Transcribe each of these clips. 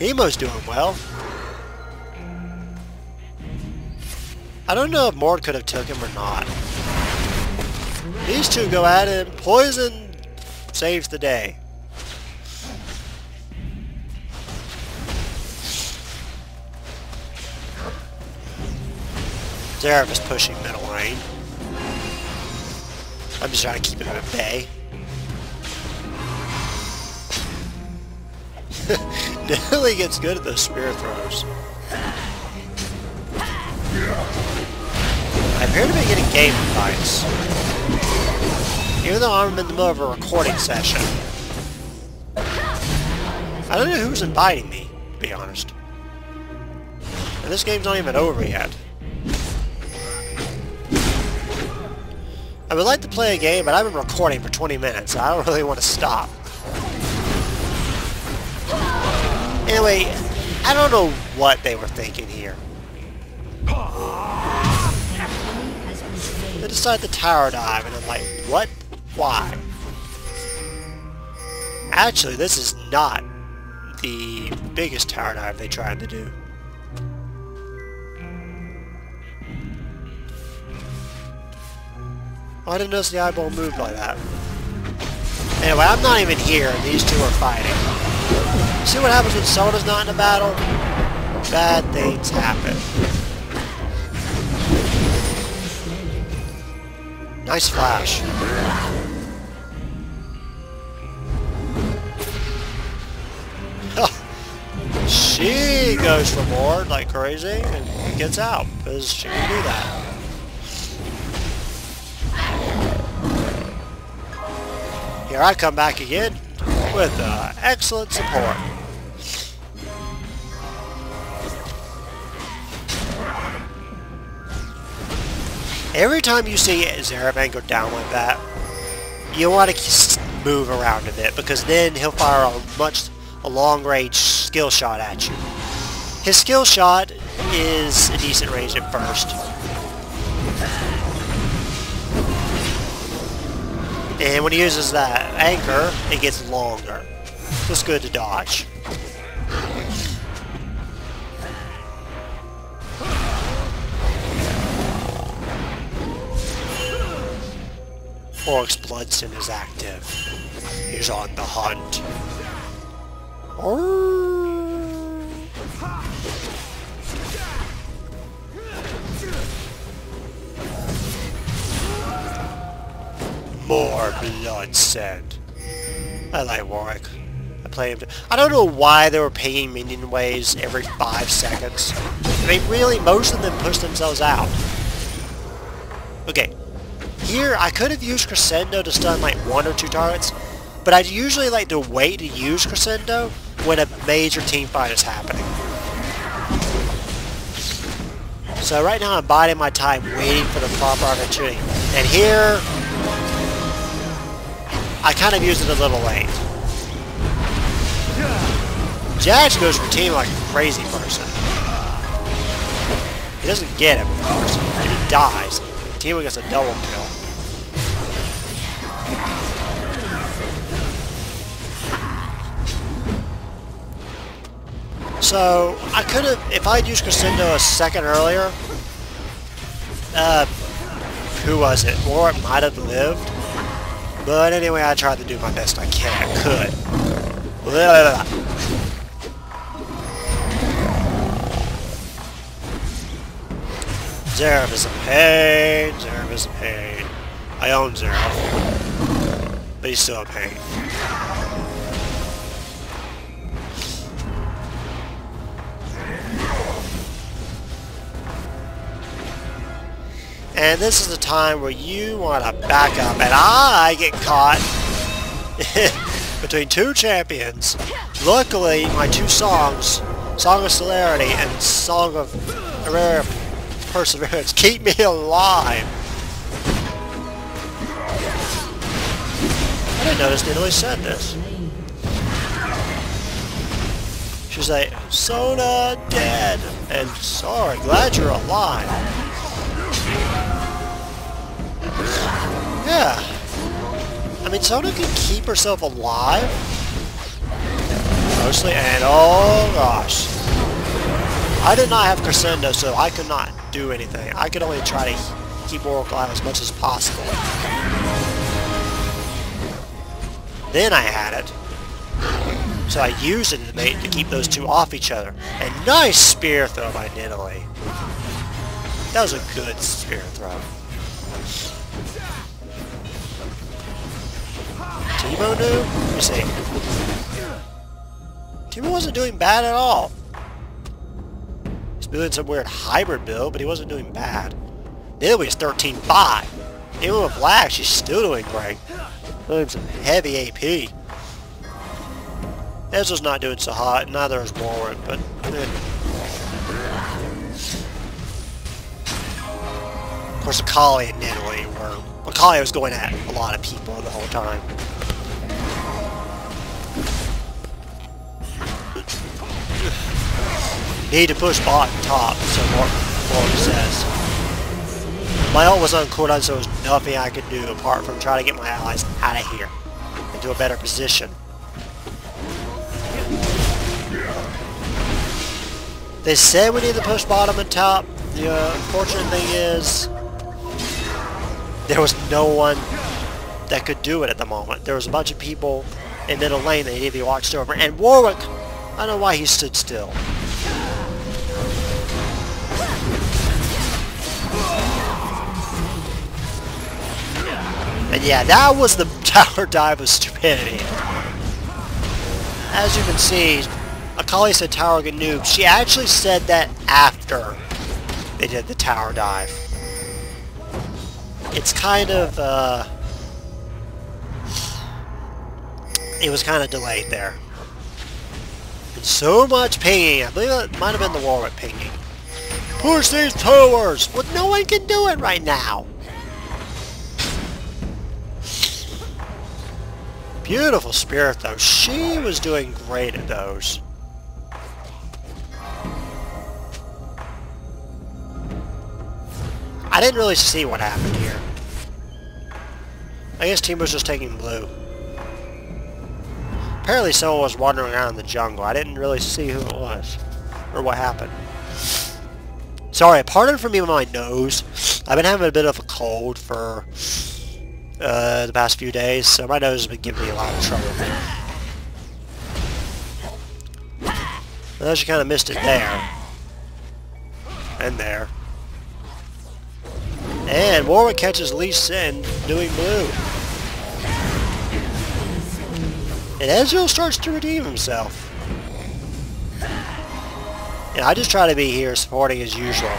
Nemo's doing well. I don't know if Mord could have took him or not. These two go at it. Poison saves the day. Zeref is pushing middle lane. I'm just trying to keep him at bay. Nilly gets good at those spear throws. I appear to be getting game advice. Even though I'm in the middle of a recording session. I don't know who's inviting me, to be honest. And this game's not even over yet. I would like to play a game, but I've been recording for 20 minutes, so I don't really want to stop. Anyway, I don't know what they were thinking here. They decided to tower dive, and I'm like, what? Why? Actually, this is not the biggest tower dive they tried to do. Oh, I didn't notice the eyeball moved like that. Anyway, I'm not even here, and these two are fighting. See what happens when Sona's not in a battle? Bad things happen. Nice flash. She goes for Mord like crazy and gets out because she can do that. Here I come back again with excellent support. Every time you see Zeravan go down like that, you want to move around a bit because then he'll fire a long-range skill shot at you. His skill shot is a decent range at first. And when he uses that anchor, it gets longer. So it's good to dodge. Oryx Bloodstone is active. He's on the hunt. More Bloodstone. I like Warwick. I play him. I don't know why they were pinging minion waves every 5 seconds. I mean, really, most of them push themselves out. Okay. Here, I could have used Crescendo to stun like 1 or 2 targets, but I'd usually like to wait to use Crescendo when a major team fight is happening. So right now I'm biding my time, waiting for the proper opportunity. And here, I kind of used it a little late. Jax goes for team like a crazy person. He doesn't get him, of course, and he dies. Team gets a double kill. So, I could have, if I'd used Crescendo a second earlier, who was it? Warwick might have lived. But anyway, I tried to do my best I could. Zeref is a pain, Zeref is a pain. I own Zeref, but he's still a pain. And this is the time where you want to back up, and I get caught between 2 champions. Luckily, my 2 songs, Song of Celerity and Song of Rare Perseverance, keep me alive. I didn't notice Nidalee said this. She's like, Sona dead, and sorry, glad you're alive. Yeah. I mean, Sona can keep herself alive. mostly, and oh gosh. I did not have Crescendo, so I could not do anything. I could only try to keep Oracle out as much as possible. Then I had it. So I used it to keep those two off each other. And nice spear throw by Nidalee. That was a good spear throw. Teemo knew? Let me see. Teemo wasn't doing bad at all. He's doing some weird hybrid build, but he wasn't doing bad. Nidalee is 13-5. Even with lag, she's still doing great. Doing some heavy AP. Ezreal's not doing so hot, neither is Warwick, but of course Akali and Nidalee were... Akali was going at a lot of people the whole time. Need to push bot and top, so Warwick says. My ult was on cooldown, so there was nothing I could do apart from try to get my allies out of here into a better position. They said we need to push bottom and top. The unfortunate thing is there was no one that could do it at the moment. There was a bunch of people in middle lane that needed to be watched over. And Warwick, I don't know why he stood still. And yeah, that was the tower dive of stupidity. As you can see, Akali said tower get noobed. She actually said that after they did the tower dive. It's kind of, it was kind of delayed there. And so much pinging. I believe it might have been the Warwick pinging. Push these towers! Well, no one can do it right now. Beautiful Spirit, though. She was doing great at those. I didn't really see what happened here. I guess Team was just taking blue. Apparently someone was wandering around in the jungle. I didn't really see who it was. Or what happened. Sorry, pardon for me with my nose. I've been having a bit of a cold for the past few days, so my nose has been giving me a lot of trouble. Well, you kind of missed it there. And there. And Warwick catches Lee Sin doing blue. And Ezreal starts to redeem himself. And I just try to be here supporting as usual.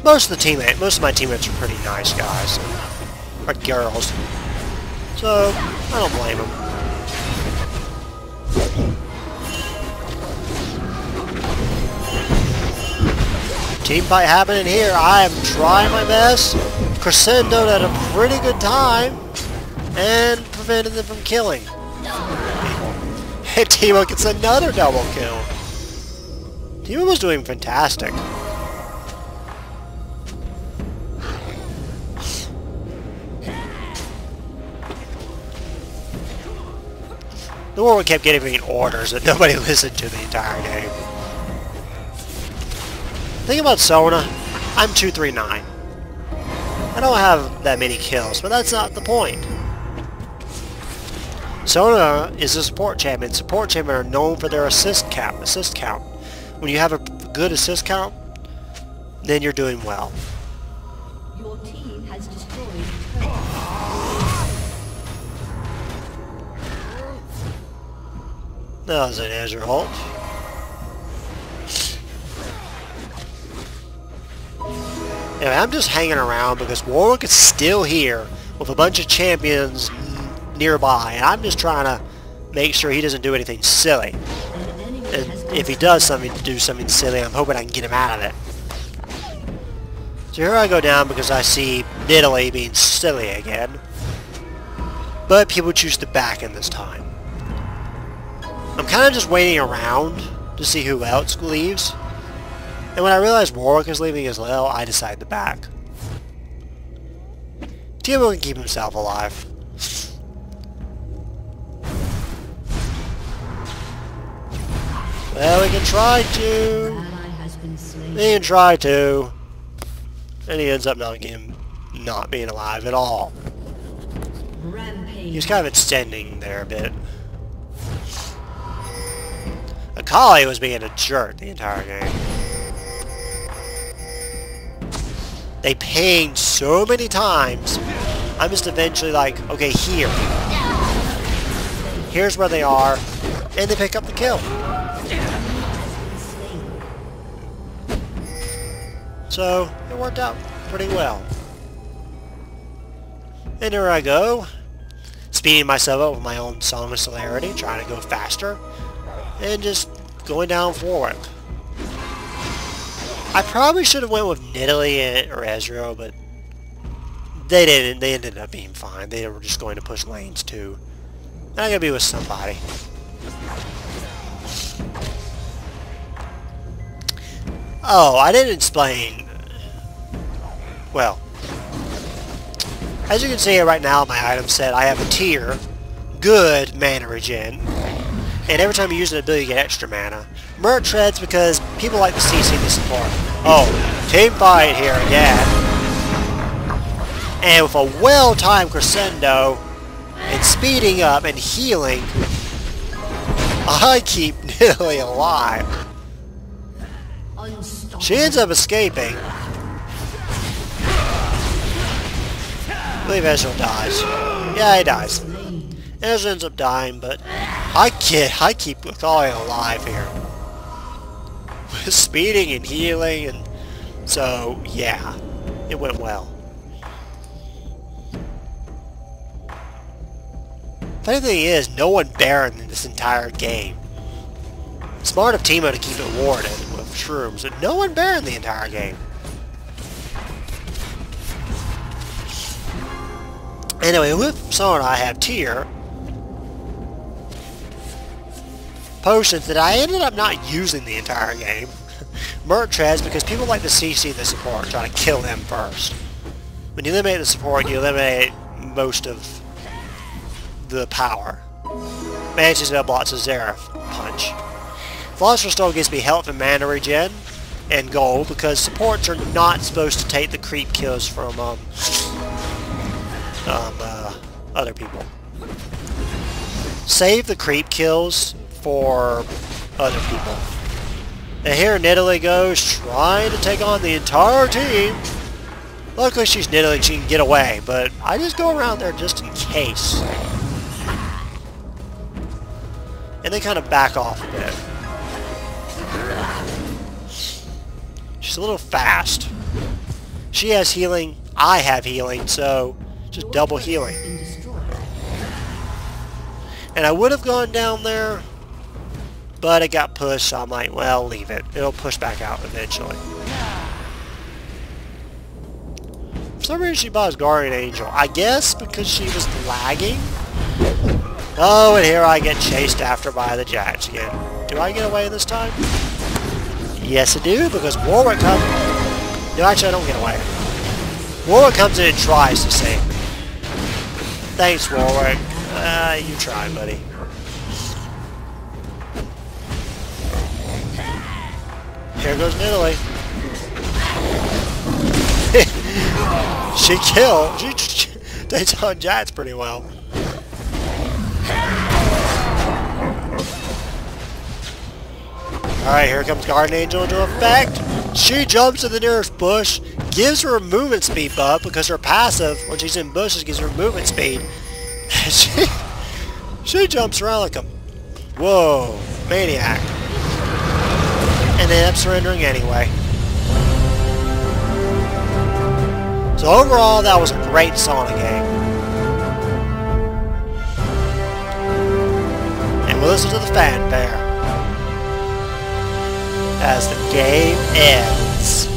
Most of my teammates are pretty nice guys. Or girls. So, I don't blame them. Team fight happening here. I am trying my best. Crescendo had a pretty good time. And prevented them from killing. And Teemo gets another double kill. Teemo was doing fantastic. The Warwick kept getting orders that nobody listened to the entire game. Think about Sona. I'm 239. I don't have that many kills, but that's not the point. Sona is a support champion. Support champions are known for their assist count. When you have a good assist count, then you're doing well. Your team has destroyed. That was an Azure ult. Anyway, I'm just hanging around because Warwick is still here with a bunch of champions nearby, and I'm just trying to make sure he doesn't do anything silly. And if he does do something silly, I'm hoping I can get him out of it. So here I go down because I see Nidalee being silly again. But people choose to back in this time. I'm kind of just waiting around to see who else leaves. And when I realized Warwick was leaving as well, I decided to back. Teemo can keep himself alive. Well, we can try to. We can try to. And he ends up not being alive at all. He was kind of extending there a bit. Akali was being a jerk the entire game. They pinged so many times, I'm just eventually like, okay, here. Here's where they are, and they pick up the kill. So, it worked out pretty well. And here I go, speeding myself up with my own Song of Celerity, trying to go faster, and just going down forward. I probably should have went with Nidalee or Ezreal, but they didn't. They ended up being fine. They were just going to push lanes too. I gotta be with somebody. Oh, I didn't explain. Well, as you can see right now, my item set, I have a tier, good mana regen, and every time you use an ability, you get extra mana. Mert treads because people like to CC the support. Oh, team fight here again. And with a well-timed crescendo and speeding up and healing, I keep Nidalee alive. She ends up escaping. I believe Ezreal dies. Yeah, he dies. Ezreal ends up dying, but I keep Akali alive here. Speeding and healing, and so yeah, it went well. Funny thing is, no one Baron in this entire game. Smart of Teemo to keep it warded with shrooms, but no one Baron the entire game. Anyway, with Sona I have tier potions that I ended up not using the entire game. Mert treads because people like to CC the support, trying to kill them first. When you eliminate the support, you eliminate most of the power. Manages to blocks a Xerath punch. Philosopher's Stone gives me health and mana regen and gold because supports are not supposed to take the creep kills from other people. Save the creep kills for other people. And here Nidalee goes, trying to take on the entire team. Luckily she's Nidalee, she can get away, but I just go around there just in case. And they kind of back off a bit. She's a little fast. She has healing, I have healing, so just double healing. And I would have gone down there, but it got pushed, so I'm like, well, leave it. It'll push back out eventually. For some reason she bought his Guardian Angel. I guess because she was lagging. Oh, and here I get chased after by the Jacks again. Do I get away this time? Yes, I do, because Warwick comes... No, actually, I don't get away. Warwick comes in and tries to save me. Thanks, Warwick. You try, buddy. Here goes Nidalee. She killed. She takes on Jats pretty well. Alright, here comes Guardian Angel into effect. She jumps to the nearest bush, gives her a movement speed buff because her passive, when she's in bushes, gives her movement speed. She jumps around like a... Whoa, maniac. And they end up surrendering anyway. So overall, that was a great Sona game. And we'll listen to the fanfare as the game ends.